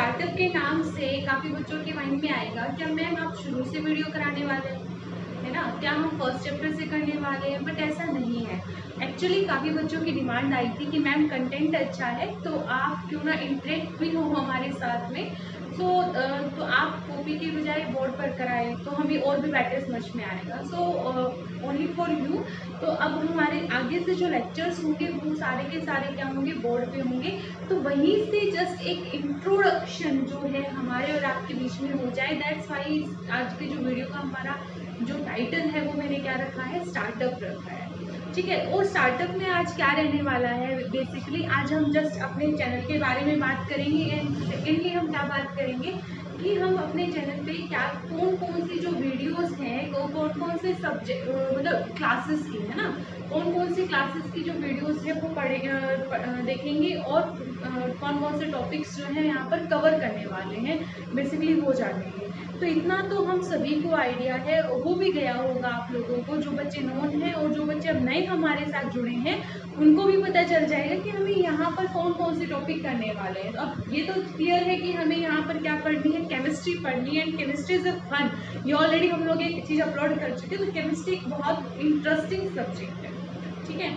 Startup के नाम से काफ़ी बच्चों के माइंड में आएगा क्या मैम आप शुरू से वीडियो कराने वाले हैं, है ना, क्या हम फर्स्ट चैप्टर से करने वाले हैं, बट ऐसा नहीं है। एक्चुअली काफ़ी बच्चों की डिमांड आई थी कि मैम कंटेंट अच्छा है तो आप क्यों ना इंटरेक्ट भी हो हमारे साथ में, तो आप कॉपी के बजाय बोर्ड पर कराएं तो हमें और भी बेटर समझ में आएगा। So only for you. तो अब हमारे आगे से जो लेक्चर्स होंगे वो सारे के सारे क्या होंगे, बोर्ड पे होंगे। तो वहीं से जस्ट एक इंट्रोडक्शन जो है हमारे और आपके बीच में हो जाए। दैट्स वाई आज के जो वीडियो का हमारा जो टाइटल है वो मैंने क्या रखा है, स्टार्टअप रखा है, ठीक है। और स्टार्टअप में आज क्या रहने वाला है, बेसिकली आज हम जस्ट अपने चैनल के बारे में बात करेंगे एंड सेकेंडली हम क्या बात करेंगे कि हम अपने चैनल पे क्या कौन कौन सी जो वीडियोस हैं, कौन कौन से सब्जेक्ट मतलब क्लासेस की, है ना, कौन कौन सी क्लासेस की जो वीडियोस है वो देखेंगे और कौन कौन से टॉपिक्स जो है यहाँ पर कवर करने वाले हैं, बेसिकली वो जानेंगे। तो इतना तो हम सभी को आइडिया है, हो भी गया होगा आप लोगों को, जो बच्चे नोन हैं और जो बच्चे अब नए हमारे साथ जुड़े हैं उनको भी पता चल जाएगा कि हमें यहाँ पर कौन कौन से टॉपिक करने वाले हैं। तो अब ये तो क्लियर है कि हमें यहाँ पर क्या पढ़नी है, केमिस्ट्री पढ़नी है and chemistry is a fun. ये ऑलरेडी हम लोग एक चीज़ अपलोड कर चुके हैं, तो केमिस्ट्री एक बहुत इंटरेस्टिंग सब्जेक्ट है, ठीक है।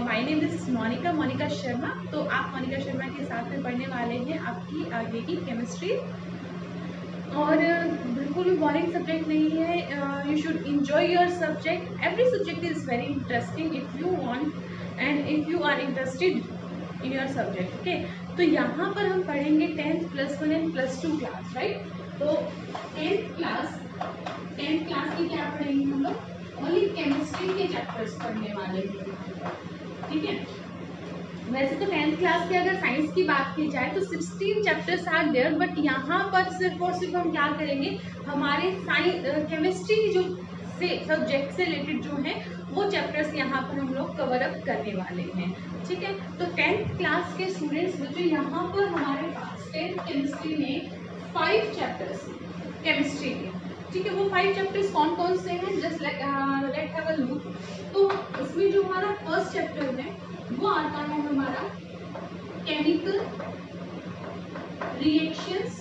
My name is Monika Sharma. तो आप मोनिका शर्मा के साथ में पढ़ने वाले हैं आपकी आगे की केमिस्ट्री, और बिल्कुल भी बोरिंग सब्जेक्ट नहीं है। You should enjoy your subject, every subject is very interesting if you want and if you are interested in your subject, okay. तो यहाँ पर हम पढ़ेंगे 10th +1 एंड +2 क्लास, राइट। तो 10th क्लास की क्या पढ़ेंगे हम लोग, ओनली केमिस्ट्री के चैप्टर्स पढ़ने वाले हैं, ठीक है। वैसे तो 10th क्लास के अगर साइंस की बात की जाए तो 16 चैप्टर्स आर देयर, बट यहाँ पर सिर्फ और सिर्फ हम क्या करेंगे, हमारे केमिस्ट्री जो से सब्जेक्ट से रिलेटेड जो है वो चैप्टर्स यहाँ पर हम लोग कवर अप करने वाले हैं, ठीक है। तो 10th क्लास के स्टूडेंट्स बच्चों यहाँ पर हमारे पास 10th केमिस्ट्री में 5 चैप्टर्स केमिस्ट्री के, ठीक है। वो 5 चैप्टर्स कौन कौन से हैं, just let have a look. तो इसमें जो हमारा फर्स्ट चैप्टर है वो आता है हमारा chemical reactions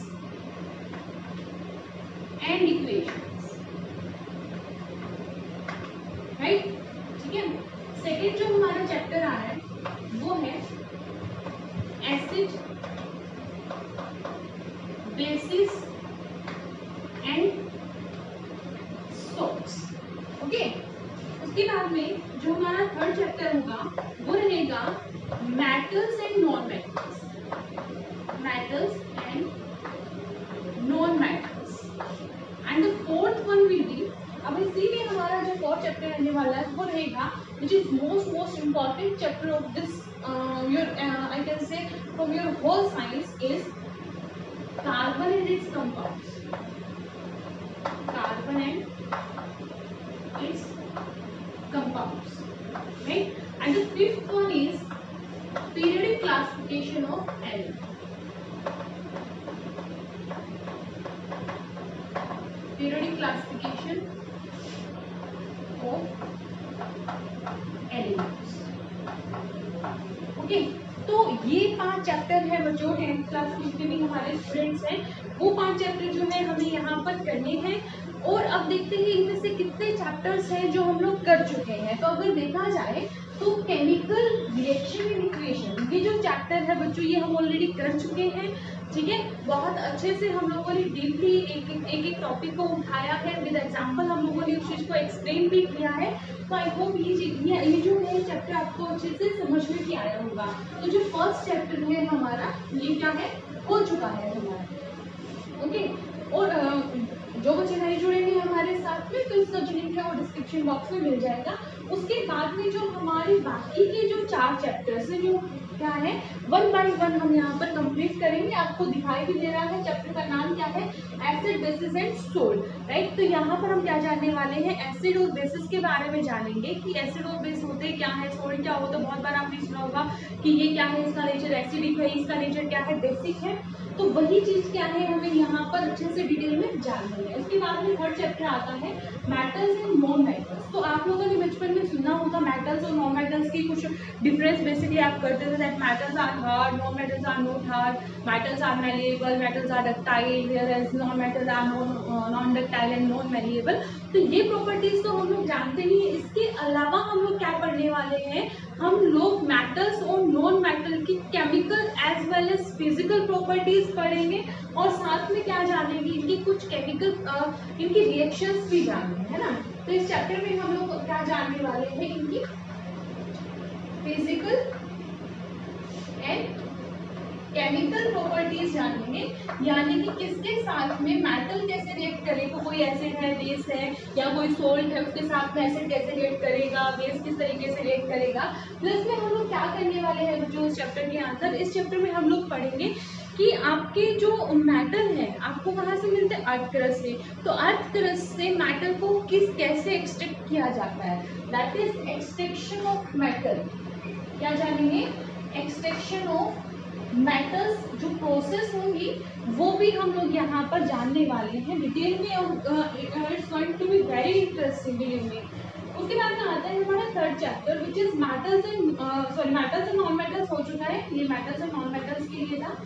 and equations, right, ठीक है। सेकेंड जो हमारा चैप्टर आ रहा है वो है acid basis and salts, okay. उसके बाद में जो हमारा थर्ड चैप्टर होगा वो रहेगा metals and non metals, and the fourth one will be, अब इसीलिए हमारा जो फोर्थ चैप्टर रहने वाला है वो रहेगा which is most important chapter of this your I can say from your whole science is carbon and its compounds, carbon and its compounds, right? And the fifth one is periodic classification of elements. Periodic classification of elements. Okay. तो ये 5 chapter है बच्चों 10th class के जितने भी हमारे students हैं वो 5 चैप्टर जो है हमें यहाँ पर करने हैं। और अब देखते हैं इनमें से कितने चैप्टर्स हैं जो हम लोग कर चुके हैं। तो अगर देखा जाए तो केमिकल रिएक्शन एंड इक्वेशन ये जो चैप्टर है बच्चों ये हम ऑलरेडी कर चुके हैं, ठीक है। बहुत अच्छे से हम लोगों ने डीपली एक टॉपिक को उठाया है, विद एग्जांपल हम लोगों ने उस चीज़ को एक्सप्लेन भी किया है। तो आई होप ये जो है चैप्टर आपको अच्छे से समझ में भी आया होगा। तो जो फर्स्ट चैप्टर है हमारा ये क्या है, हो चुका है हमारा, ओके। और जो बच्चे नए जुड़े हैं हमारे साथ में तो इसका जो लिंक है वो डिस्क्रिप्शन बॉक्स में मिल जाएगा। उसके बाद में जो हमारे बाकी के जो 4 चैप्टर्स हैं जो क्या है 1 बाय 1 हम यहाँ पर कंप्लीट करेंगे। आपको दिखाई भी दे रहा है चैप्टर का नाम क्या है, acid basis and salt, right. तो यहाँ पर हम क्या जानने वाले हैं, एसिड और बेसिस के बारे में जानेंगे कि एसिड और बेस होते क्या है, सोल्ट क्या होता है। बहुत बार आपने सुना होगा कि ये क्या है, इसका नेचर एसिडिक है, इसका नेचर क्या है, बेसिक है। तो वही चीज़ क्या है हमें यहाँ पर अच्छे से डिटेल में जाननी है। उसके बाद में थर्ड चैप्टर आता है मेटल्स एंड नॉन मेटल्स। तो आप लोगों ने बचपन में सुना होगा मेटल्स और नॉन मेटल्स की कुछ डिफरेंस बेसिकली आप करते थे, that metals are hard, non-metals are not hard, metals are malleable, metals are ductile, whereas non-metals are non-ductile and non-malleable। तो ये प्रॉपर्टीज तो हम लोग जानते ही हैं। इसके अलावा हम लोग क्या पढ़ने वाले हैं, हम लोग मेटल्स और नॉन मेटल की chemical as well as physical properties पढ़ेंगे और साथ में क्या जानेंगे, इनकी कुछ केमिकल इनकी रिएक्शंस भी जानेंगे, है ना। तो इस चैप्टर में हम लोग क्या जानने वाले हैं, इनकी फिजिकल एंड केमिकल प्रॉपर्टीज जानेंगे, यानी कि किसके साथ में मेटल कैसे रिएक्ट करेगा, कोई एसिड है, बेस है, या कोई सोल्ट है, उसके साथ में एसिड कैसे रिएक्ट करेगा, बेस किस तरीके से रिएक्ट करेगा। प्लस में हम लोग क्या करने वाले हैं जो इस चैप्टर के अंदर, इस चैप्टर में हम लोग पढ़ेंगे कि आपके जो मेटल है आपको कहाँ से मिलते हैं, अर्थ क्रस्ट से। तो अर्थ क्रस्ट से मेटल को कैसे एक्सट्रैक्ट किया जाता है, that is extraction of metal. क्या जानेंगे, एक्सट्रैक्शन ऑफ मेटल्स जो प्रोसेस होंगी वो भी हम लोग यहाँ पर जानने वाले हैं डिटेल में। It's going to be very interesting believe me. उसके बाद में आता है हमारा third chapter which is metals and metals and non metals हो चुका है, ये मेटल्स एंड नॉन मेटल्स के लिए था।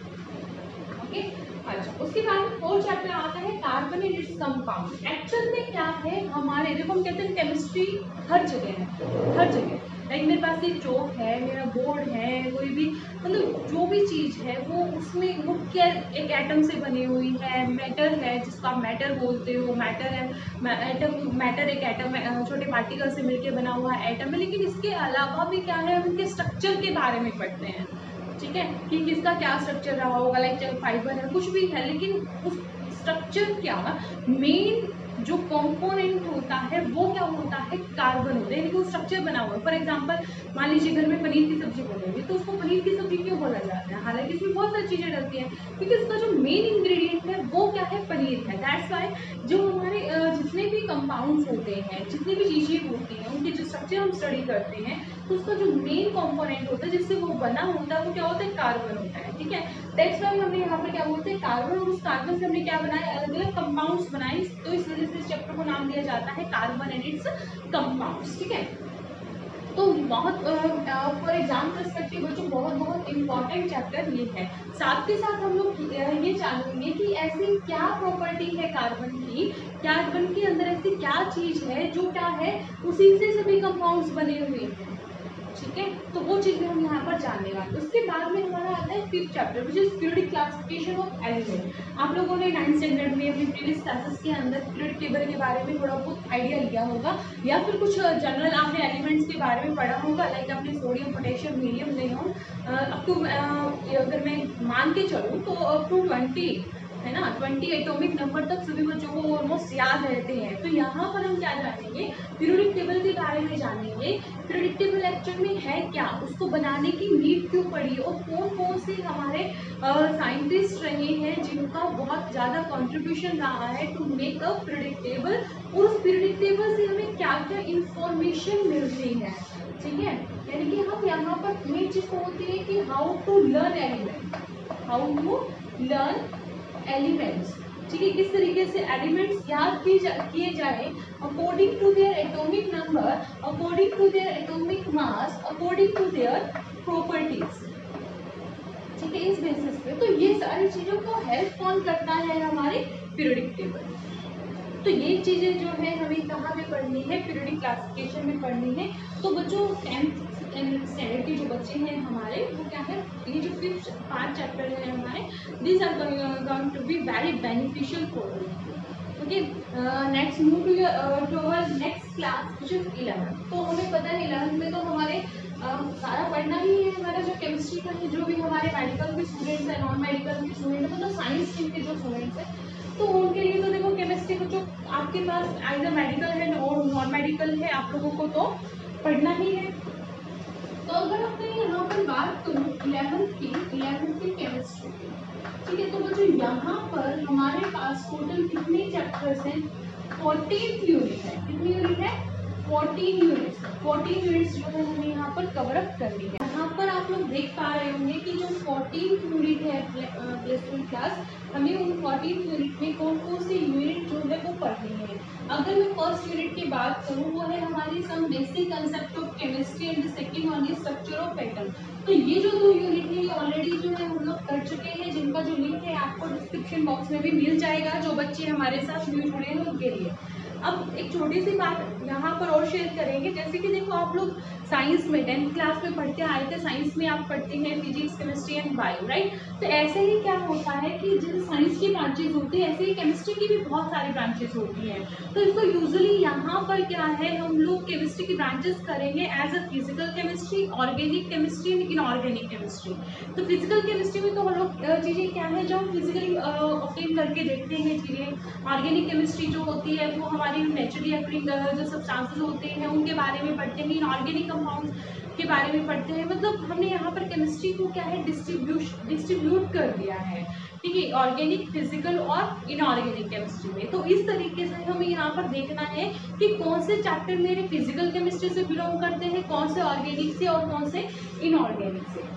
ओके अच्छा, उसके बाद फोर्थ चैप्टर आता है carbon and its compound. Actual में क्या है हमारे, देखो हम कहते हैं केमिस्ट्री हर जगह है, हर जगह। लाइक मेरे पास एक चौक है, मेरा बोर्ड है, कोई भी मतलब जो भी चीज़ है वो उसमें वो क्या एक एटम से बनी हुई है, मैटर है जिसको आप मैटर बोलते हो, मैटर है एटम, मैटर एक एटम है, छोटे पार्टिकल से मिलकर बना हुआ एटम है। लेकिन इसके अलावा भी क्या है, हम इनके स्ट्रक्चर के बारे में पढ़ते हैं, ठीक है, कि किसका क्या स्ट्रक्चर रहा होगा, लाइक चाहे फाइबर है कुछ भी है, लेकिन उस स्ट्रक्चर क्या मेन जो कंपोनेंट होता है वो क्या होता है, कार्बन होता है, यानी कि वो स्ट्रक्चर बना हुआ है। फॉर एग्जांपल मान लीजिए घर में पनीर की सब्जी बनेगी तो उसको पनीर की सब्जी क्यों बोला जाता है, हालांकि इसमें बहुत सारी चीज़ें डलती हैं, क्योंकि उसका जो मेन इंग्रेडिएंट है वो क्या है, पनीर है। दैट्स वाई जो हमारे जितने भी कंपाउंड्स होते हैं, जितनी भी चीज़ें होती हैं, उनके जो स्ट्रक्चर हम स्टडी करते हैं तो उसका जो मेन कंपोनेंट होता है जिससे वो बना होता है वो क्या होता है, कार्बन होता है, ठीक है। दैट्स वाई हमने यहाँ पर क्या बोलते हैं, कार्बन, और उस कार्बन से हमने क्या बनाया, अलग अलग कंपाउंड्स बनाए, तो इस वजह से इस चैप्टर को नाम दिया जाता है कार्बन एंड इट्स कंपाउंड्स, ठीक है। तो बहुत फॉर एग्जाम पर्सपेक्टिव बच्चों बहुत बहुत इंपॉर्टेंट चैप्टर ये है। साथ के साथ हम लोग ये जानेंगे कि ऐसी क्या प्रॉपर्टी है कार्बन की, कार्बन के अंदर ऐसी क्या चीज़ है जो क्या है उसी से सभी कंपाउंड्स बने हुए हैं, ठीक है। तो वो चीज़ भी हम यहाँ पर जानने वाले। उसके बाद में हमारा आता है fifth chapter which is periodic classification of element. आप लोगों ने 9th स्टैंडर्ड में अपनी प्रीवियस क्लासेस के अंदर पीरियोडिक टेबल के बारे में थोड़ा बहुत आइडिया लिया होगा, या फिर कुछ जनरल आपने एलिमेंट्स के बारे में पढ़ा होगा, लाइक आपने sodium, potassium, helium, neon up to अगर मैं मान के चलूँ तो अप टू 20 है ना, 20 एटॉमिक नंबर तक सभी बच्चों को ऑलमोस्ट याद रहते हैं। तो यहाँ पर हम क्या जानेंगे, पीरियोडिक टेबल के बारे में जानेंगे। पीरियोडिक टेबल एक्चुअल में है क्या, उसको बनाने की नीड क्यों पड़ी, और कौन कौन से हमारे साइंटिस्ट रहे हैं जिनका बहुत ज़्यादा कंट्रीब्यूशन रहा है to make a periodic table, और उस पीरियोडिक टेबल से हमें क्या क्या इंफॉर्मेशन मिलती है, ठीक है। यानी कि हम यहाँ पर मेन चीज़ होती है कि how to learn element, how to learn elements, ठीक है, किस तरीके से एलिमेंट्स याद किए जाए according to their atomic number, according to their atomic mass, according to their properties, ठीक है, इस बेसिस पे। तो ये सारी चीज़ों को हेल्प कौन करता है, हमारे पीरियोडिक टेबल। तो ये चीज़ें जो है हमें कहाँ पे पढ़नी है, पीरियोडिक क्लासिफिकेशन में पढ़नी है। तो बच्चों 10th स्टैंडर्ड के जो बच्चे हैं हमारे, वो क्या है, ये जो 5 चैप्टर है हमारे, this are going to be very beneficial for you. Okay, next move to our next class which is 11th। तो हमें पता है 11th में तो हमारे सारा पढ़ना ही है, हमारा जो केमिस्ट्री का है, जो भी हमारे मेडिकल के स्टूडेंट्स हैं, नॉन मेडिकल के स्टूडेंट्स हैं, मतलब साइंस स्ट्रीम के जो स्टूडेंट्स हैं, तो उनके लिए तो देखो केमिस्ट्री को जो आपके पास आइदर मेडिकल है और नॉन मेडिकल है, आप लोगों को तो पढ़ना ही है। तो अगर अपने यहाँ पर बात करूँ 11th की केमिस्ट्री की, ठीक है, तो बच्चों यहाँ पर हमारे पास टोटल कितने चैप्टर्स हैं, 14 यूनिट है। कितनी यूनिट है, 14 यूनिट्स। 14 यूनिट्स जो है हमें यहाँ पर कवर अप करनी है। यहाँ यहाँ पर आप लोग देख पा रहे होंगे कि जो 14th यूनिट है प्लस 2 क्लास, हमें उन 14th यूनिट में कौन कौन से यूनिट जो है वो पढ़ने हैं। अगर मैं फर्स्ट यूनिट की बात करूँ, वो है हमारी some basic concept of chemistry and second one is structure of atom. तो ये जो 2 यूनिट है ये ऑलरेडी जो है हम लोग कर चुके हैं, जिनका जो लिंक है आपको डिस्क्रिप्शन बॉक्स में भी मिल जाएगा, जो बच्चे हमारे साथ न्यू जुड़े हैं उनके लिए। अब एक छोटी सी बात यहाँ पर और शेयर करेंगे, जैसे कि देखो आप लोग साइंस में 10th क्लास में पढ़ते आए थे, साइंस में आप पढ़ते हैं physics, chemistry and bio, right. तो ऐसे ही क्या होता है कि जैसे साइंस की ब्रांचेज होती है, ऐसे ही केमिस्ट्री की भी बहुत सारी ब्रांचेज होती हैं। तो इसको यूजुअली यहाँ पर क्या है, हम लोग केमिस्ट्री की ब्रांचेस करेंगे as a physical chemistry, organic chemistry and inorganic chemistry. तो फिजिकल केमिस्ट्री में तो हम लोग चीज़ें क्या है जो हम फिजिकली ऑब्टेन करके देखते हैं चीज़ें। ऑर्गेनिक केमिस्ट्री जो होती है वो हमारी नेचुरली अकरिंग जो सब्सटेंसेस होते हैं उनके बारे में पढ़ते हैं, इनऑर्गेनिक कंपाउंड्स के बारे में पढ़ते हैं। मतलब हमने यहाँ पर केमिस्ट्री को क्या है डिस्ट्रीब्यूट कर दिया है, ठीक है, ऑर्गेनिक, फिजिकल और इनऑर्गेनिक केमिस्ट्री में। तो इस तरीके से हमें यहाँ पर देखना है कि कौन से चैप्टर मेरे फिजिकल केमिस्ट्री से बिलोंग करते हैं, कौन से ऑर्गेनिक से और कौन से इनऑर्गेनिक से,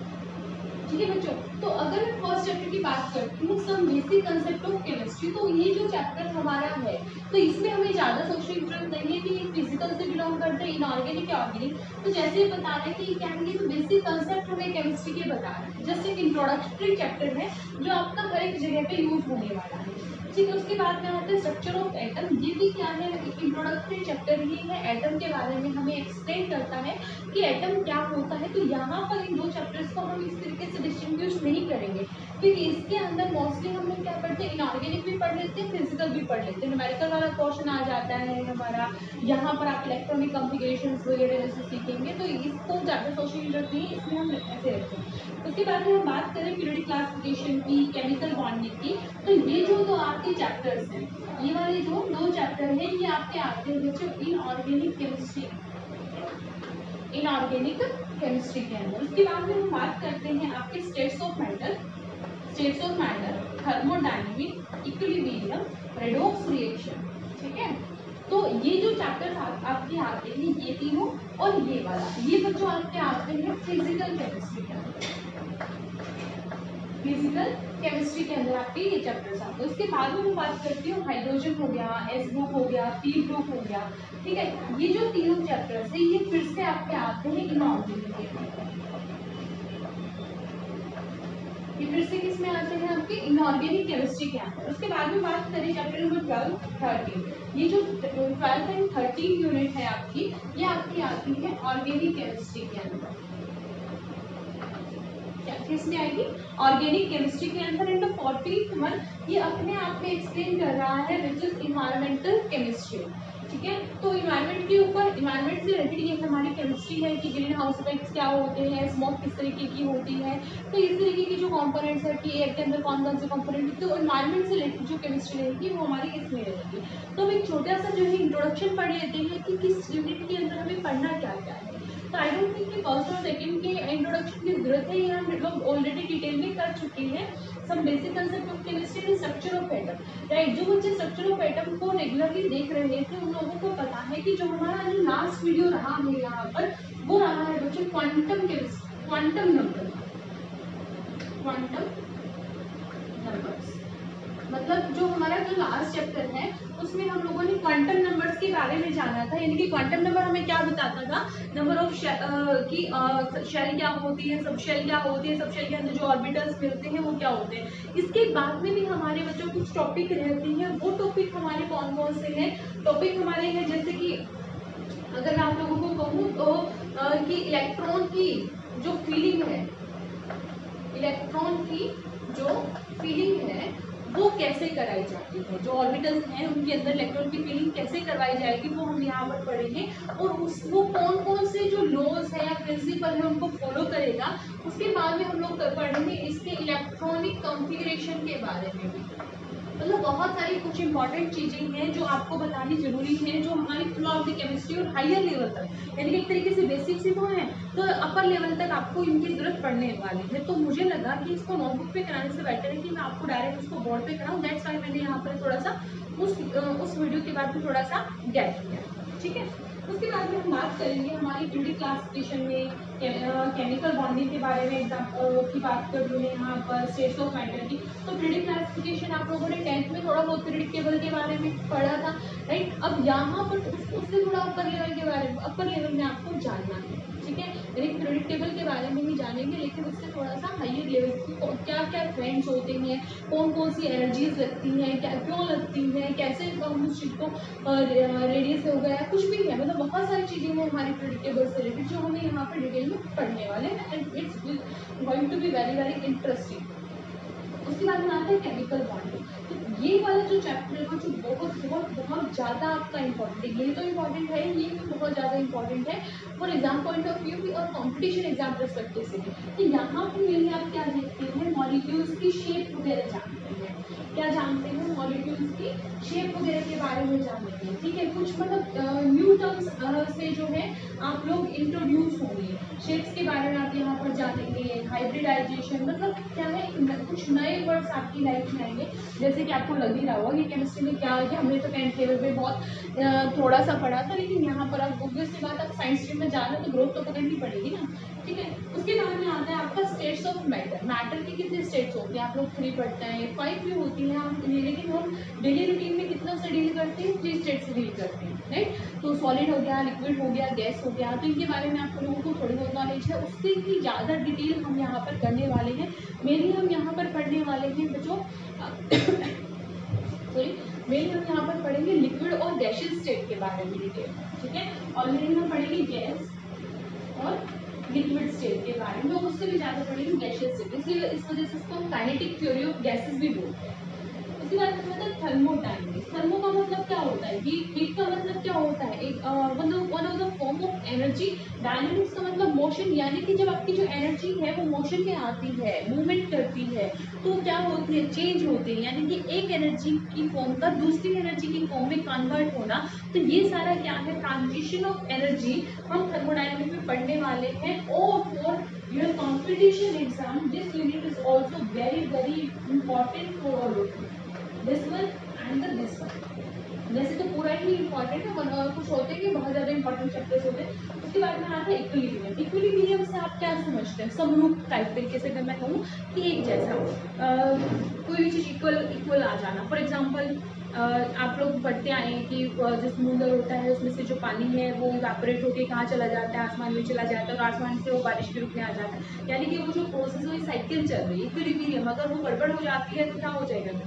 ठीक है बच्चों। तो अगर मैं फर्स्ट चैप्टर की बात करती हूँ, some basic concept of chemistry, तो ये जो चैप्टर हमारा है तो इसमें हमें ज़्यादा सोचने की जरूरत नहीं है कि फिजिकल से बिलोंग करते हैं, इनऑर्गेनिक या ऑर्गेनिक। तो जैसे ये बता रहे हैं कि क्या है, तो बेसिक कंसेप्ट हमें केमिस्ट्री के बता रहे हैं, जस्ट एक इंट्रोडक्टरी चैप्टर है जो आपका हर एक जगह पे यूज होने वाला है, ठीक है। उसके बाद में आते हैं स्ट्रक्चर ऑफ एटम। ये भी क्या है, एक इंट्रोडक्टरी चैप्टर ही है, एटम के बारे में हमें एक्सप्लेन करता है कि एटम क्या होता है। तो यहाँ पर इन 2 चैप्टर्स को हम इस तरीके से डिस्टिंग्विश नहीं करेंगे, क्योंकि इसके अंदर मोस्टली हम लोग क्या पढ़ते हैं, इनऑर्गेनिक भी पढ़ लेते हैं, फिजिकल भी पढ़ लेते हैं, न्यूमेरिकल वाला पोर्शन आ जाता है हमारा। यहाँ पर आप इलेक्ट्रॉनिक कॉन्फ़िगरेशंस वगैरह जैसे सीखेंगे, तो इसको ज़्यादा सोचने की जरूरत नहीं है, इसमें हम ऐसे रखते हैं। उसके बाद में हम बात करें पीरियोडिक क्लासिफिकेशन की, केमिकल बॉन्डिंग की। तो ये जो 2 आपके चैप्टर्स हैं, ये वाले जो 2 चैप्टर हैं, ये आपके आते हैं बच्चों इनऑर्गेनिक केमिस्ट्री, इनऑर्गेनिक केमिस्ट्री के अंदर। उसके बाद में हम बात करते हैं आपके states of matter, thermodynamic, equilibrium, redox reaction, ठीक है। तो ये जो चैप्टर आपके आते हैं, ये तीनों और ये वाला, ये बच्चों आपके आते हैं फिजिकल केमिस्ट्री के अंदर, फिजिकल केमिस्ट्री के अंदर आपके ये चैप्टर्स आते हैं। उसके बाद में मैं बात करती हूँ हाइड्रोजन हो गया, एस ग्रुप हो गया, पी ग्रुप हो गया, ठीक है। ये जो तीनों चैप्टर्स हैं ये फिर से आपके आते हैं इनऑर्गेनिक के अंदर, ये फिर से किस में आते हैं, आपके इनऑर्गेनिक केमिस्ट्री के अंदर। उसके बाद में बात करें चैप्टर नंबर 12, 13, ये जो 12 एंड 13 यूनिट है आपकी, ये आपकी आती है ऑर्गेनिक केमिस्ट्री के अंदर, किसमें आएगी, ऑर्गेनिक केमिस्ट्री के अंदर। एंड 14th वन ये अपने आप में एक्सप्लेन कर रहा है विच इज इन्वायरमेंटल केमिस्ट्री, ठीक है। तो इन्वायरमेंट के ऊपर, इन्वायरमेंट से रिलेटेड ये हमारी केमिस्ट्री है कि ग्रीन हाउस इफेक्ट्स क्या होते हैं, स्मोक किस तरीके की होती है, तो इस तरीके की जो कंपोनेंट्स है कि एयर के अंदर कौन कौन से कंपोनेंट, तो इन्वायरमेंट से रिलेटेड जो केमिस्ट्री रहेगी वो हमारी इसमें रहेगी। तो हम एक छोटा सा जो है इंट्रोडक्शन पढ़ लेते हैं कि किस यूनिट के अंदर हमें पढ़ना क्या क्या है। तो आई डोंट थिंक कि फर्स्ट और सेकंड के इंट्रोडक्शन की जरूरत है, ये हम लोग ऑलरेडी डिटेल में कर चुके हैं। Some basic concept of chemistry and structure of atom, right. जो बच्चे स्ट्रक्चर ऑफ एटम को रेगुलरली देख रहे थे उन लोगों को पता है कि जो हमारा जो लास्ट वीडियो रहा है यहाँ पर, वो रहा है बच्चों क्वांटम केमिस्ट्री, क्वांटम नंबर्स, मतलब जो हमारा जो लास्ट चैप्टर है उसमें हम लोगों ने क्वांटम नंबर्स के बारे में जाना था, यानी कि क्वांटम नंबर हमें क्या बताता था, नंबर ऑफ शेल क्या होती है, सब शेल क्या होती है, सब शेल के अंदर जो ऑर्बिटल्स मिलते हैं वो क्या होते हैं। इसके बाद में भी हमारे बच्चों कुछ टॉपिक रहते हैं, वो टॉपिक हमारे कौन कौन से हैं, टॉपिक हमारे हैं जैसे कि अगर मैं आप लोगों को कहूँ तो कि इलेक्ट्रॉन की जो फीलिंग है, इलेक्ट्रॉन की जो फीलिंग है वो कैसे कराई जाती है, जो ऑर्बिटल्स हैं उनके अंदर इलेक्ट्रॉन की फीलिंग कैसे करवाई जाएगी वो हम यहाँ पर पढ़ेंगे। और वो कौन कौन से जो लॉज है या प्रिंसिपल है उनको फॉलो करेगा। उसके बाद में हम लोग पढ़ेंगे इसके इलेक्ट्रॉनिक कॉन्फ़िगरेशन के बारे में भी। मतलब बहुत सारी कुछ इंपॉर्टेंट चीज़ें हैं जो आपको बतानी जरूरी है, जो हमारी थ्रू आउट द केमिस्ट्री और हायर लेवल तक, यानी कि एक तरीके से बेसिक्स ही तो हैं, तो अपर लेवल तक आपको इनकी जरूरत पड़ने वाली है। तो मुझे लगा कि इसको नोटबुक पे कराने से बेटर है कि मैं आपको डायरेक्ट उसको बोर्ड पे कराऊँ, दैट्स वाई मैंने यहाँ पर थोड़ा सा उस वीडियो के बाद में थोड़ा सा गैप किया, ठीक है। उसके बाद में हम बात करेंगे हमारी पीरियोडिक क्लासिफिकेशन में केमिकल बॉन्डिंग के बारे में एग्जाम्पल की बात कर रही हूँ यहाँ पर, स्टेट्स ऑफ मैटर की। तो पीरियडिक क्लासिफिकेशन आप लोगों ने 10th में थोड़ा बहुत पीरियडिक टेबल के बारे में पढ़ा था, राइट। अब यहाँ पर उससे थोड़ा अपर लेवल के बारे में, अपर लेवल में आपको जानना है, ठीक है। यानी पीरियडिक टेबल के बारे में ही जानेंगे, लेकिन उससे थोड़ा सा हाइयर लेवल की क्या क्या ट्रेंड्स होते हैं, कौन कौन सी एनर्जीज लगती हैं, क्या क्यों लगती हैं, कैसे हम उस चीज़ को रेडियस हो गया, कुछ भी है, मतलब बहुत सारी चीज़ें हैं हमारी पीरियडिक टेबल से रिलेटेड जो हमें यहाँ पर डिटेल में पढ़ने वाले हैं, and it's going to be very very interesting. उसके बाद में आता है केमिकल बॉन्डिंग। तो ये वाला जो चैप्टर है जो बहुत बहुत बहुत ज़्यादा आपका इंपॉर्टेंट है, ये तो इंपॉर्टेंट है, ये भी बहुत ज़्यादा इंपॉर्टेंट है for exam point of view भी और कॉम्पिटिशन एग्जाम परस्पेक्टिव से भी। तो यहाँ पर मेनली आप क्या देखते हैं, मॉलिक्यूल्स की शेप वगैरह जानते हैं, क्या जानते हैं, मॉलिक्यूल्स की शेप वगैरह के बारे में जानते हैं, ठीक है। कुछ मतलब न्यू टर्म्स से जो है आप लोग इंट्रोड्यूस होंगे, शेप्स के बारे में आप यहाँ पर जानेंगे, हाइब्रिडाइजेशन मतलब क्या है, कुछ नए वर्ड्स आपकी लाइफ में आएंगे। जैसे कि आपको लग ही रहा होगा कि केमिस्ट्री में क्या है, हमने तो 10th लेवल पे बहुत थोड़ा सा पढ़ा था, लेकिन यहाँ पर आप ऑब्वियस सी बात, आप साइंस स्ट्रीम में जा रहे हो तो ग्रोथ तो पकड़नी पड़ेगी ना, ठीक है। उसके बाद में आता है आपका स्टेट्स ऑफ मैटर। मैटर की कितने स्टेट्स होती हैं, आप लोग 3 पढ़ते हैं, 5 भी होती हैं हम, लेकिन हम डेली रूटीन में कितना से डील करते हैं, 3 स्टेट से डील करते हैं, राइट। तो सॉलिड हो गया, लिक्विड हो गया, गैस हो गया, तो इनके बारे में आप लोगों को थोड़ी बहुत नॉलेज है, उससे भी ज़्यादा डिटेल हम यहाँ पर करने वाले हैं। मेनली हम यहाँ पर पढ़ने वाले हैं बच्चों सॉरी मेनली हम यहाँ पर पढ़ेंगे लिक्विड और गैसियस स्टेट के बारे में डिटेल, ठीक है। और मेनली हम पढ़ेंगे गैस और लिक्विड स्टेट के बारे में, तो उससे भी ज़्यादा पढ़ेंगे गैसियस स्टेट, इसलिए इस वजह से उसको काइनेटिक थ्योरी ऑफ गैसेस भी बोलते हैं। उसके बाद मतलब थर्मोडायनेमिक्स। थर्मो का मतलब क्या होता है, हीट का मतलब क्या होता है, एक मतलब one of the form of energy. Dynamics का मतलब मोशन, यानी कि जब आपकी जो एनर्जी है वो मोशन में आती है, मूवमेंट करती है, तो क्या होती है, चेंज होती है, यानी कि एक एनर्जी की फॉर्म का दूसरी एनर्जी की फॉर्म में कन्वर्ट होना। तो ये सारा क्या है, ट्रांजिशन ऑफ एनर्जी हम थर्मोडायनेमिक्स में पढ़ने वाले हैं। और for your competition exam this unit is also very very important for all of you, this one and this one. वैसे तो पूरा ही इंपॉर्टेंट है, कुछ होते हैं कि बहुत ज़्यादा इंपॉर्टेंट चैप्टर्स होते हैं। उसके बाद में आता है इक्विलिब्रियम। इक्विलिब्रियम से आप क्या समझते हैं, समरूप टाइप तरीके से अगर मैं कहूँ कि एक जैसा कोई भी चीज़ इक्वल आ जाना। फॉर एग्जाम्पल आप लोग पढ़ते आए हैं कि जो समुंदर होता है उसमें से जो पानी है वो इवेपोरेट होकर कहाँ चला जाता है, आसमान में चला जाता है, और आसमान से वो बारिश के रूप में आ जाता है। यानी कि वो जो प्रोसेस वही साइकिल चल रही है इक्विलिब्रियम, अगर वो गड़बड़ हो जाती है तो क्या हो जाएगा,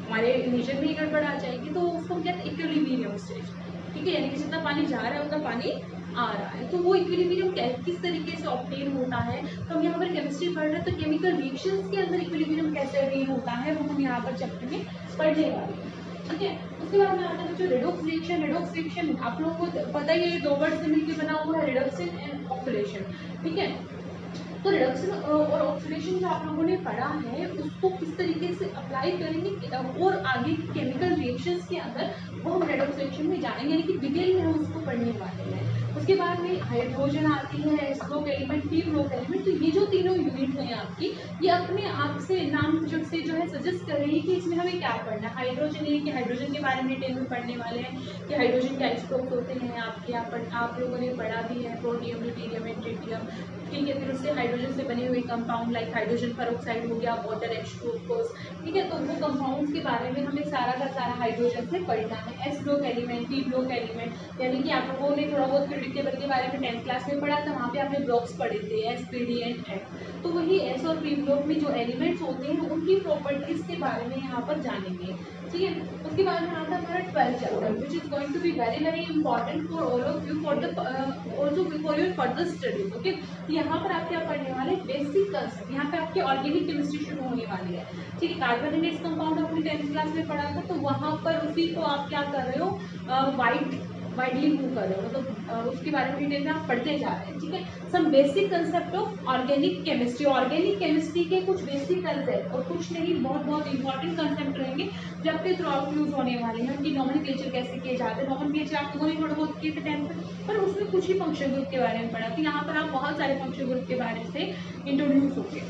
हमारे नेचर में ही गड़बड़ आ जाएगी, तो उसको हम कहते हैं इक्विलिब्रियम स्टेज, ठीक है। यानी कि जितना पानी जा रहा है उतना पानी आ रहा है, तो वो इक्विलिब्रियम किस तरीके से ऑब्टेन होता है। तो हम यहाँ पर केमिस्ट्री पढ़ रहे हैं, तो केमिकल रिएक्शंस के अंदर इक्विलिब्रियम कैसे अटेन होता है वो हम यहाँ पर चैप्टर में पढ़ने वाले हैं, ठीक है। उसके बाद में आता है जो रेडॉक्स रिएक्शन। रेडॉक्स रिएक्शन आप लोगों को पता ही है, 2 वर्ड से मिलकर बना हुआ है, रिडक्शन एंड ऑक्सीडेशन, ठीक है। तो रिडक्शन और ऑक्सीडेशन जो आप लोगों ने पढ़ा है उसको किस तरीके से अप्लाई करेंगे और आगे की केमिकल रिएक्शंस के अंदर वो हम रेडॉक्स रिएक्शन में जानेंगे, यानी कि डिटेल में हम उसको पढ़ने वाले हैं। उसके बाद में हाइड्रोजन आती है, smoke element, T broke element. तो ये जो तीनों यूनिट हैं आपकी, ये अपने आप से नाम से जो है सजेस्ट कर रही है कि इसमें हमें क्या पढ़ना है। हाइड्रोजन, यानी कि हाइड्रोजन के बारे में डिटेल में पढ़ने वाले हैं कि हाइड्रोजन के आइसोटोप्स होते हैं आपके यहाँ पर, आप लोगों ने पढ़ा भी है, प्रोटियम, ड्यूटेरियम एंड ट्रिटियम, ठीक है। फिर उससे हाइड्रोजन से बने हुए कंपाउंड लाइक हाइड्रोजन पेरोक्साइड हो गया, वाटर H2 ऑफकोर्स, ठीक है। तो वो कंपाउंड्स के बारे में हमें सारा का सारा हाइड्रोजन से पढ़ना है। S block element, T block element, यानी कि आप लोगों ने थोड़ा बहुत पीरियडिक टेबल के बारे में 10th क्लास में पढ़ा था, वहाँ पे आपने ब्लॉक्स पढ़े थे, S, P, D and F. तो वही एस और पी ब्लॉक में जो एलिमेंट्स होते हैं उनकी प्रॉपर्टीज के बारे में यहाँ पर जानेंगे, ठीक है। उसके बाद में आता है हमारा 12th chapter which is going to be very very important for all of you for the also for your further studies, okay. यहाँ पर आप क्या पढ़ने वाले, बेसिक कंसेप्ट। यहाँ पे आपकी ऑर्गेनिक केमिस्ट्री शुरू होने वाली है, ठीक है। कार्बोनेटेड कंपाउंड आपने 10th क्लास में पढ़ा था, तो वहाँ पर उसी को आप क्या कर रहे हो, वाइडली मूव कर रहे हो, मतलब उसके बारे में डिटेल में आप पढ़ते जा रहे हैं, ठीक है। Some basic concept of organic chemistry. Organic chemistry के कुछ बेसिक कंसेप्ट और कुछ नहीं, बहुत बहुत इंपॉर्टेंट कंसेप्ट रहेंगे जो आपके थ्रू आउट यूज होने वाले हैं। उनकी नॉमेनक्लेचर कैसे किए जाते हैं, नॉमेनक्लेचर आप लोगों ने थोड़ा बहुत किए थे 10th में, पर उसमें कुछ ही फंक्शन ग्रुप के बारे में पढ़ा, तो यहाँ पर आप बहुत सारे फंक्शन ग्रुप के बारे से इंट्रोड्यूस होंगे।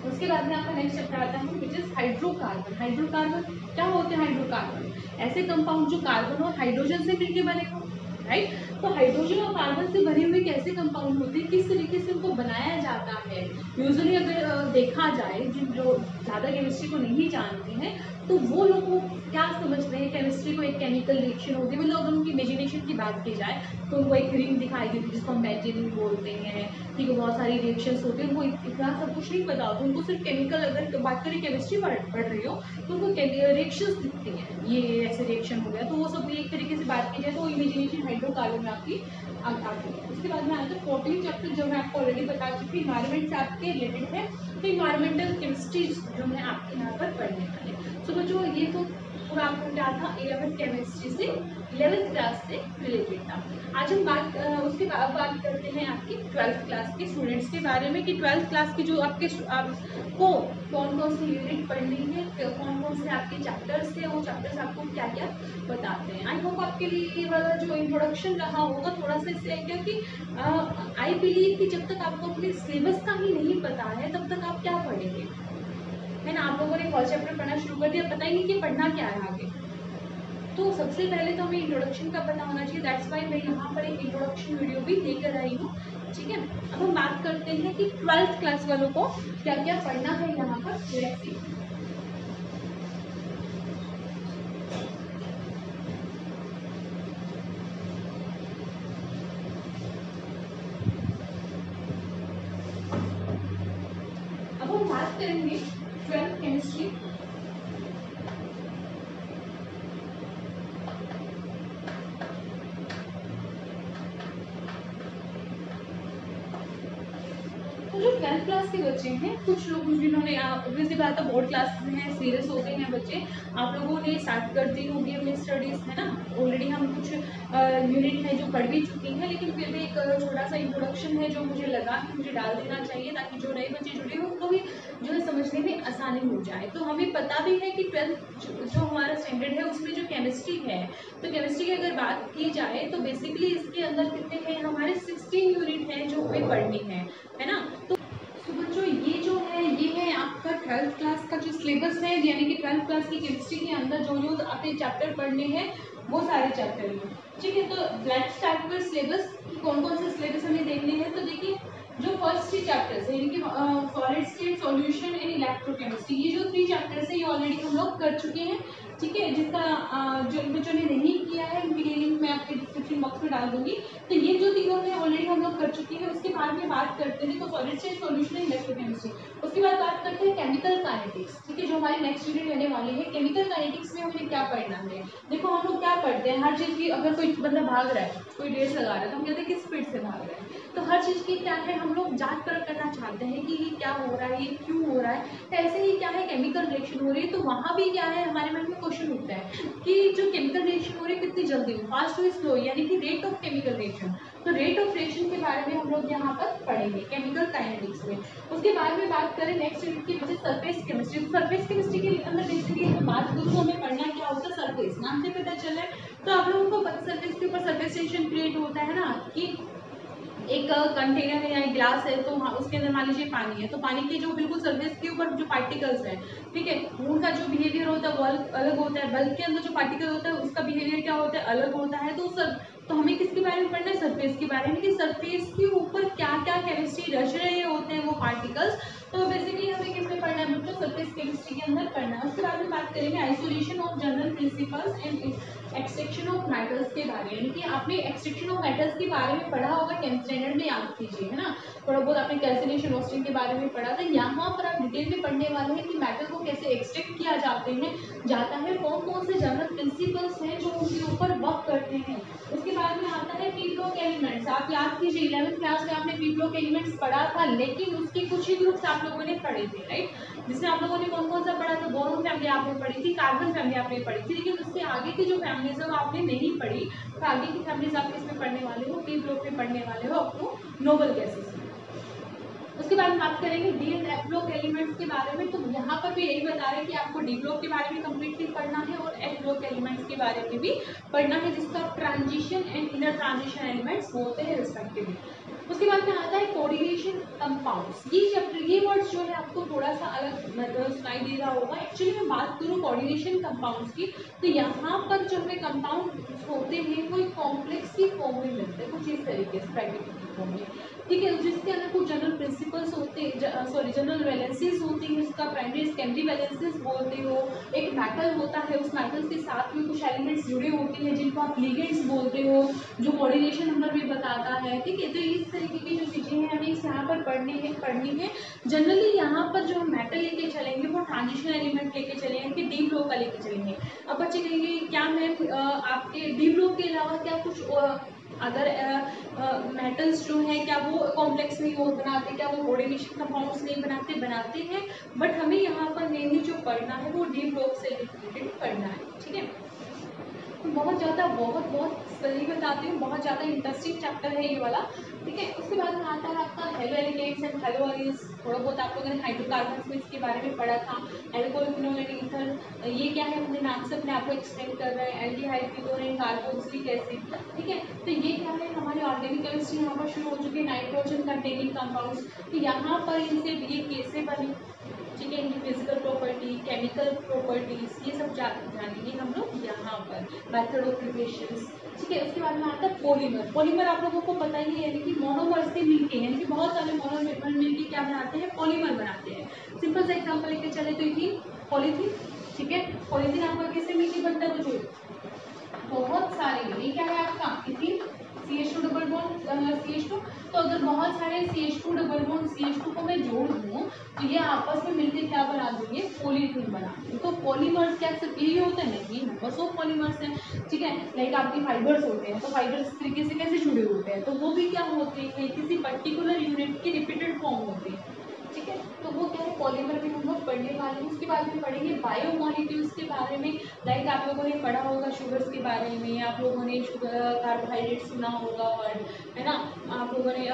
उसके बाद में आपका नेक्स्ट चैप्टर आता है विच इज हाइड्रोकार्बन। हाइड्रोकार्बन क्या होते हैं, हाइड्रोकार्बन ऐसे कंपाउंड जो कार्बन और हाइड्रोजन से मिलकर बने हो, राइट। तो हाइड्रोजन और कार्बन से भरे हुए कैसे कंपाउंड होते हैं, किस तरीके से उनको बनाया जाता है। यूजुअली अगर देखा जाए, जिन जो ज़्यादा केमिस्ट्री को नहीं जानते हैं तो वो लोग को क्या समझते हैं केमिस्ट्री को एक केमिकल रिएक्शन होती है। मतलब अगर उनकी इमेजिनेशन की बात की जाए तो उनको एक रिंग दिखाई देती है जिसको हम बेंजीन बोलते हैं, ठीक है, बहुत सारी रिएक्शंस होती हैं, उनको इतना सब कुछ नहीं पता होता, उनको सिर्फ केमिकल, अगर बात करें केमिस्ट्री पढ़ रही हो तो उनको रिएक्शंस दिखती हैं, ये ऐसे रिएक्शन हो गया, तो वो सब एक तरीके से बात की जाए तो इमेजिनेशन हाइड्रोकार्बन में आपकी आती है। उसके बाद में आता है 14 चैप्टर, जो मैं आपको ऑलरेडी बता चुकी हूँ, इन्वायरमेंट से आपके रिलेटेड है, तो इन्वायरमेंटल केमिस्ट्री जो है आपके यहाँ पर पढ़ने वाले। सो बच्चों ये तो पूरा आपको क्या था 11th केमिस्ट्री से 11th क्लास से रिलेटेड था। आज हम उसके बाद बात करते हैं आपकी 12th क्लास के स्टूडेंट्स के बारे में कि 12th क्लास की जो आपको कौन कौन सी यूनिट पढ़नी है, कौन कौन से आपके चैप्टर्स थे, वो चैप्टर्स आपको क्या क्या बताते हैं। आई होप आपके लिए ये वाला जो इंट्रोडक्शन रहा होगा थोड़ा सा इससे, क्योंकि आई बिलीव कि जब तक आपको अपने सिलेबस का ही नहीं पता है तब तक आप क्या पढ़ेंगे, है ना। आप लोगों ने फर्स्ट चैप्टर पढ़ना शुरू कर दिया, पता ही नहीं कि पढ़ना क्या है आगे। तो सबसे पहले तो हमें इंट्रोडक्शन का पता होना चाहिए, दैट्स वाई मैं यहाँ पर एक इंट्रोडक्शन वीडियो भी लेकर आई हूँ, ठीक है। अब हम बात करते हैं कि 12th क्लास वालों को क्या क्या पढ़ना है यहाँ पर। अब हम बात करेंगे 12th केमिस्ट्री। तो जो 12th क्लास के बच्चे हैं, कुछ लोग जिन्होंने ऑब्वियसली बात है बोर्ड क्लास में है, सीरियस होते हैं बच्चे, आप लोगों ने स्टार्ट कर दी होगी अपनी स्टडीज़, है ना। ऑलरेडी हम कुछ यूनिट है जो पढ़ भी चुके हैं, लेकिन फिर भी एक छोटा सा इंट्रोडक्शन है जो मुझे लगा कि मुझे डाल देना चाहिए ताकि जो नए बच्चे जुड़े हो उनको भी जो है समझने में आसानी हो जाए। तो हमें पता भी है कि 12th जो हमारा स्टैंडर्ड है उसमें जो केमिस्ट्री है, तो केमिस्ट्री की अगर बात की जाए तो बेसिकली इसके अंदर कितने हैं, हमारे 16 यूनिट हैं जो हमें पढ़नी है ना। तो बच्चों ये जो है ये है आपका 12th क्लास का जो सिलेबस है, यानी कि 12th क्लास की केमिस्ट्री के अंदर जो जो आपने चैप्टर पढ़ने हैं वो सारे चैप्टर हैं, ठीक है। तो लेट्स स्टार्ट विद सिलेबस कि कौन कौन से सिलेबस हमें देखने हैं। तो देखिए जो फर्स्ट 3 चैप्टर्स है, यानी कि solid state solution and electrochemistry, ये जो 3 चैप्टर्स है ये ऑलरेडी हम लोग कर चुके हैं, ठीक है। जिसका जो बच्चों ने नहीं किया है उनके लिए लिंक मैं आपके डिस्क्रिप्शन बॉक्स में डाल दूंगी। तो ये जो तीनों है ऑलरेडी हम लोग कर चुके हैं। उसके बाद में बात करते हैं तो solid state solution and electrochemistry, उसके बाद बात करते हैं केमिकल काइनेटिक्स, ठीक है, जो हमारी नेक्स्ट यूनिट रहने वाली है। केमिकल काइनेटिक्स में हमें क्या पढ़ना है, देखो हम लोग क्या पढ़ते हैं हर चीज़ की, अगर कोई बंदा भाग रहा है, कोई रेस लगा रहा है तो हम कहते हैं किस स्पीड से भाग रहा है, तो हर चीज़ की क्या है हम लोग जांच परख करना चाहते हैं कि ये क्या हो रहा है, ये क्यों हो रहा है। तो ऐसे ही क्या है केमिकल रिएक्शन हो रही है तो वहाँ भी क्या है हमारे मन में क्वेश्चन उठता है कि जो केमिकल रिएक्शन हो रही है कितनी जल्दी, फास्ट हो स्लो, यानी कि रेट ऑफ केमिकल रिएक्शन। तो रेट ऑफ रिएक्शन के बारे में हम लोग यहाँ पर पढ़ेंगे केमिकल काइनेटिक्स में। उसके बाद में बात करें नेक्स्ट यूनिट की वजह सरफेस केमिस्ट्री। तो सरफेस केमिस्ट्री के अंदर बेसिकली अगर बात करूँ तो हमें पढ़ना क्या होता है, सरफेस नाम से पता चल रहा है। तो आप लोगों को सरफेस के ऊपर सरफेस टेंशन क्रिएट होता है ना, कि एक कंटेनर है या एक ग्लास है तो उसके अंदर मान लीजिए पानी है, तो पानी के जो बिल्कुल सरफेस के ऊपर जो पार्टिकल्स हैं, ठीक है, उनका जो बिहेवियर होता है वो अलग होता है, बल्ब के अंदर जो पार्टिकल होता है उसका बिहेवियर क्या होता है, अलग होता है। तो हमें किसके बारे में पढ़ना है, सरफेस के बारे में, कि सरफेस के ऊपर क्या क्या केमिस्ट्री रच रहे होते हैं वो पार्टिकल्स। तो बेसिकली हमें किसमें पढ़ना है बच्चों, सरफेस केमिस्ट्री के अंदर पढ़ना है। उसके बाद में बात करेंगे isolation of general principles and extraction of metals के बारे में, यानी कि आपने एक्सट्रैक्शन ऑफ मेटल्स के बारे में पढ़ा होगा 10th स्टैंडर्ड में, याद कीजिए, है ना। थोड़ा बहुत आपने कैल्सिनेशन रोस्टिंग के बारे में पढ़ा था। यहाँ पर आप डिटेल में पढ़ने वाले हैं कि मेटल को कैसे एक्सट्रैक्ट किया जाता है, कौन कौन से जनरल प्रिंसिपल्स हैं जो उनके ऊपर वर्क करते हैं। उसके बाद में आता है पी ब्लॉक एलिमेंट्स। आप याद कीजिए 11th क्लास में आपने पी ब्लॉक एलिमेंट्स पढ़ा था, लेकिन उसके कुछ ही ग्रुप्स आप लोगों ने पढ़े थे, राइट। जिसमें आप लोगों ने कौन कौन सा पढ़ा था, बोरोन फैमिली आपने पढ़ी थी, कार्बन फैमिली आपने पढ़ी थी, लेकिन उससे आगे की जो फैमिलीज है वो आपने नहीं पढ़ी। तो आगे की फैमिलीज आप किसमें पढ़ने वाले हो, पी ब्लॉक में पढ़ने वाले हो, अप टू नोबल गैसेस में। उसके बाद बात करेंगे D and F block elements के बारे में। तो यहाँ पर भी यही बता रहे हैं कि आपको डी ब्लॉक के बारे में कम्प्लीटली पढ़ना है और एफ ब्लॉक एलिमेंट्स के बारे में भी पढ़ना है, जिसका transition and inner transition elements बोलते हैं रिस्पेक्टिवली। उसके बाद में आता है कोऑर्डिनेशन कंपाउंड्स। ये चैप्टर, ये वर्ड्स जो है आपको थोड़ा सा अलग मतलब सुनाई दे रहा होगा। एक्चुअली मैं बात करूँ कोऑर्डिनेशन कंपाउंड्स की, तो यहाँ पर जो हमें कंपाउंड होते हैं वो एक कॉम्प्लेक्स की फॉर्म में मिलते हैं, कुछ इस तरीके से ब्रैकेट की फॉर्म में, ठीक है, जिसके अंदर कुछ जनरल प्रिंसिपल्स होते हैं, सॉरी जनरल वैलेंसीज होती है, जिसका प्राइमरी सेकेंडरी वैलेंसीज बोलते हो। एक मेटल होता है, उस मेटल के साथ में कुछ एलिमेंट्स जुड़े होते हैं जिनको आप लिगेंड्स बोलते हो, जो कोऑर्डिनेशन नंबर भी बताता है, ठीक है। तो इस तरीके की जो चीज़ें हैं हमें इस यहाँ पर पढ़नी है। जनरली यहाँ पर जो हम मेटल लेके चलेंगे वो ट्रांजिशन एलिमेंट लेके चलेंगे कि डी ब्लॉक का लेके चलेंगे। अब बच्चे कहेंगे क्या मैम आपके डी ब्लॉक के अलावा क्या कुछ अदर मेटल्स जो हैं क्या वो कॉम्प्लेक्स नहीं हो बनाते, क्या वो कोऑर्डिनेशन कंपाउंड्स नहीं बनाते हैं, बट हमें यहाँ पर मेनली जो पढ़ना है वो डी ब्लॉक से रिलेटेड पढ़ना है, ठीक है। बहुत ज़्यादा बहुत सही बताती हूँ, बहुत ज़्यादा इंटरेस्टिंग चैप्टर है ये वाला, ठीक है। उसके बाद में आता है आपका हेलो एलिकेट्स एंड हेलो एलिस। थोड़ा बहुत आप लोगों ने हाइड्रोकार्बन्स में इसके बारे में पढ़ा था। एल्कोहल, फिनोल एंड ईथर, ये क्या है अपने नाम से अपने आप को एक्सप्लेन कर रहे हैं। Aldehyde, ketone and carboxylic acid, ठीक है। तो ये क्या है, हमारी ऑर्गेनिक केमिस्ट्री यहाँ पर शुरू हो चुकी है। नाइट्रोजन कंटेनिंग कंपाउंड्स, तो यहाँ पर इनसे ये कैसे बने, ठीक है, इनकी फिजिकल प्रॉपर्टी, केमिकल प्रॉपर्टीज, ये सब जानेंगे हम लोग यहाँ पर। मेथड ऑफ प्रिपरेशंस, ठीक है। उसके बाद में आता है पॉलीमर। पॉलीमर आप लोगों को पता ही है, यानी कि मोनोमर से मिलके, यानी कि बहुत सारे मोनोमर मिलके क्या बनाते हैं, पॉलीमर बनाते हैं। सिंपल सा एग्जाम्पल लेके चले तो इथीन, पॉलीथीन, ठीक है। पॉलीथीन आपका किससे मिलके बनता है, तो बहुत सारे, ये क्या है आपका ethene, CH2 double bond CH2। तो अगर बहुत सारे CH2 डबल बॉन्ड CH2 को मैं जोड़ दूँ तो ये आपस में मिलकर क्या बना देंगे, पॉलीथीन बना देंगे। तो पॉलीमर्स क्या सिर्फ यही होता है, नहीं, नंबर्स ऑफ पॉलीमर्स हैं, ठीक है। लाइक आपके फाइबर्स होते हैं, तो फाइबर्स इस तरीके से कैसे जुड़े होते हैं, तो वो भी क्या होते हैं, किसी पर्टिकुलर यूनिट की रिपीटेड फॉर्म होते हैं, ठीक है। तो वो क्या है, पॉलीमर भी हम लोग पढ़ने वाले हैं। उसके बाद में पढ़ेंगे बायोमोलिक्यूल्स के बारे में। लाइक आप लोगों ने पढ़ा होगा शुगर्स के बारे में, आप लोगों ने शुगर कार्बोहाइड्रेट सुना होगा वर्ड, है ना। आप लोगों ने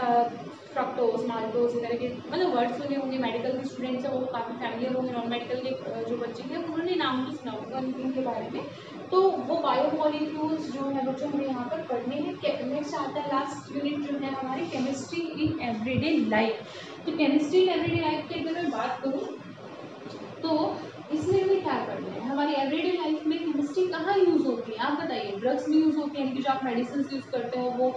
फ्रक्टोज, माल्टोज वगैरह के मतलब वर्ड सुने होंगे। मेडिकल के स्टूडेंट्स हैं वो काफ़ी फैमिलियर होंगे, नॉन मेडिकल के जो बच्चे हैं उन्होंने नाम भी सुना होगा इनके बारे में। तो वो बायोमोलिक्यूल्स जो है बच्चों हमें यहाँ पर पढ़ने हैं। नेक्स्ट आता है लास्ट यूनिट जो है हमारी केमिस्ट्री इन एवरीडे लाइफ। तो केमिस्ट्री इन एवरीडे लाइफ की अगर मैं बात करूँ तो इसमें हमें क्या करना है, हमारी एवरीडे लाइफ में केमिस्ट्री कहाँ यूज़ होती है, आप बताइए। ड्रग्स में यूज़ होती है, यानी कि जो आप मेडिसिन यूज़ करते हो वो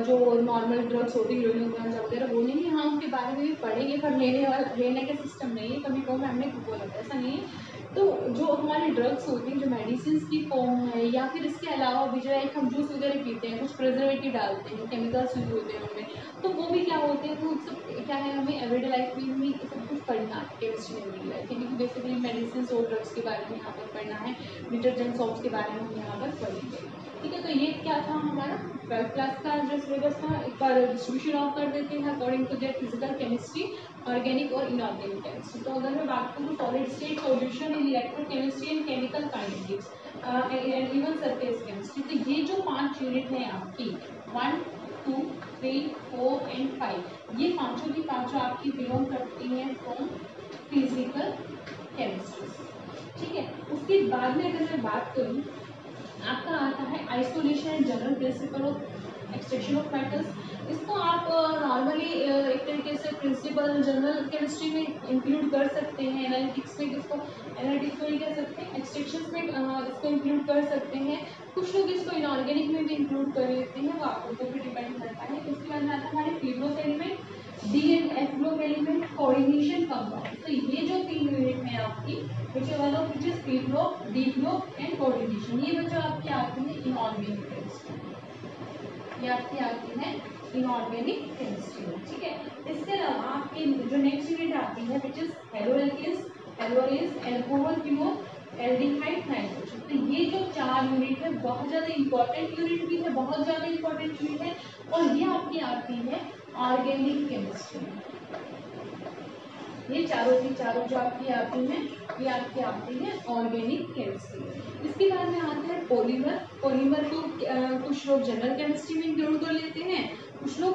जो नॉर्मल ड्रग्स होती है वगैरह वो नहीं, हाँ उनके बारे में भी पढ़ेंगे, पर लेने का सिस्टम नहीं है, कभी कभी हमने बोला ऐसा नहीं है। तो जो हमारे ड्रग्स होती हैं, जो मेडिसिन की फॉर्म है, या फिर इसके अलावा भी जो है हम जूस वगैरह पीते हैं, कुछ प्रिजर्वेटिव डालते हैं, केमिकल्स यूज होते हैं उनमें, तो वो भी क्या होते हैं, वो सब क्या है, हमें एवरीडे लाइफ में भी सब कुछ पढ़ना है केमिस्ट्री में एवरीडे लाइफ, क्योंकि बेसिकली मेडिसिन और ड्रग्स के बारे में यहाँ पर पढ़ना है, डिटर्जेंट सॉप्स के बारे में हम यहाँ पर पढ़ेंगे, ठीक है। तो ये क्या था हमारा 12th क्लास का जो सिलेबस था, एक बार डिस्ट्रीब्यूशन ऑफ कर देते हैं according to their physical chemistry, organic और इनऑर्गेनिक केमिस्ट्री। तो अगर मैं बात करूँ solid state solution in electrochemistry and chemical kinetics and even surface chemistry, तो ये जो 5 यूनिट हैं आपकी 1, 2, 3, 4 एंड 5, ये पांचों की पांचों आपकी बिलोंग करती हैं फ्रॉम फिजिकल केमिस्ट्री, ठीक है। उसके बाद में अगर मैं बात करूँ आपका आता है isolation and general principle of extraction of metals. इसको आप नॉर्मली एक तरीके से प्रिंसिपल जनरल केमिस्ट्री में इंक्लूड कर सकते हैं, एनालिटिक्स में इसको एनालिटिक्स में कह सकते हैं, एक्सट्रैक्शन में इसको इंक्लूड कर सकते हैं, कुछ लोग इसको इनऑर्गेनिक में भी इंक्लूड कर लेते हैं, वो आपके ऊपर भी डिपेंड करता है। उसके बाद में आता है हमारे P block element, D and F block element, coordination compound. तो ये जो 3 यूनिट है आपकी, which is P block, D block and coordination, ये बच्चों आपके आते हैं इनऑर्गेनिक केमिस्ट्री, ये आपकी आती है इनऑर्गेनिक केमिस्ट्री, ठीक है। इसके अलावा आपकी जो नेक्स्ट यूनिट आती है which is haloalkanes, haloarenes, alcohol, phenol, aldehyde, nitrogen. तो ये जो 4 यूनिट है बहुत ज़्यादा इंपॉर्टेंट यूनिट भी है, बहुत ज़्यादा इंपॉर्टेंट यूनिट है, और ये आपकी आती है ऑर्गेनिक केमिस्ट्री में। ये चारों की चारों जो आपकी आती हैं ये आपकी आती है ऑर्गेनिक केमिस्ट्री। इसके बाद में आता है पॉलीमर। पॉलीमर को कुछ लोग जनरल केमिस्ट्री में इंक्लूड कर लेते हैं, कुछ लोग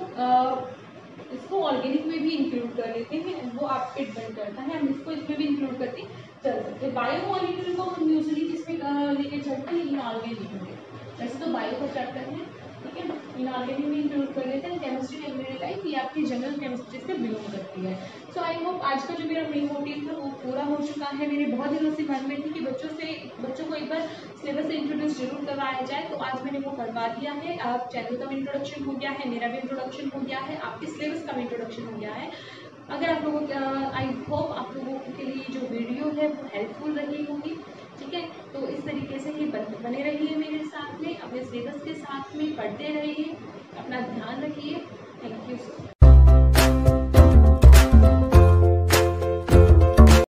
इसको ऑर्गेनिक में भी इंक्लूड कर लेते हैं, वो आप पे डिपेंड करता है, हम इसको इसमें भी इंक्लूड करके चल सकते हैं। बायोमोलिक्यूल को हम यूजली किसमें लेके चलते हैं, इनऑर्गेनिक में। वैसे तो बायो का चैप्टर है, ठीक है, इनऑर्गेनिक में इंक्लूड कर लेते हैं, केमिस्ट्री एवरीडे लाइफ ऑर्गेनिक ये आपकी जनरल केमिस्ट्री से बिलोंग करती है। सो आई होप आज का जो मेरा मेन मोटिव था वो पूरा हो चुका है। मेरे बहुत दिनों से मन में थी कि बच्चों को एक बार सिलेबस से इंट्रोड्यूस जरूर करवाया जाए, तो आज मैंने वो करवा दिया है। आप चैनल का भी इंट्रोडक्शन हो गया है, मेरा भी इंट्रोडक्शन हो गया है, आपके सिलेबस का भी इंट्रोडक्शन हो गया है। अगर आप लोगों के आई होप आप लोगों के लिए जो वीडियो है वो हेल्पफुल रही होगी, ठीक है। तो इस तरीके से ही बने रहिए मेरे साथ में, अपने सिलेबस के साथ में पढ़ते रहिए, अपना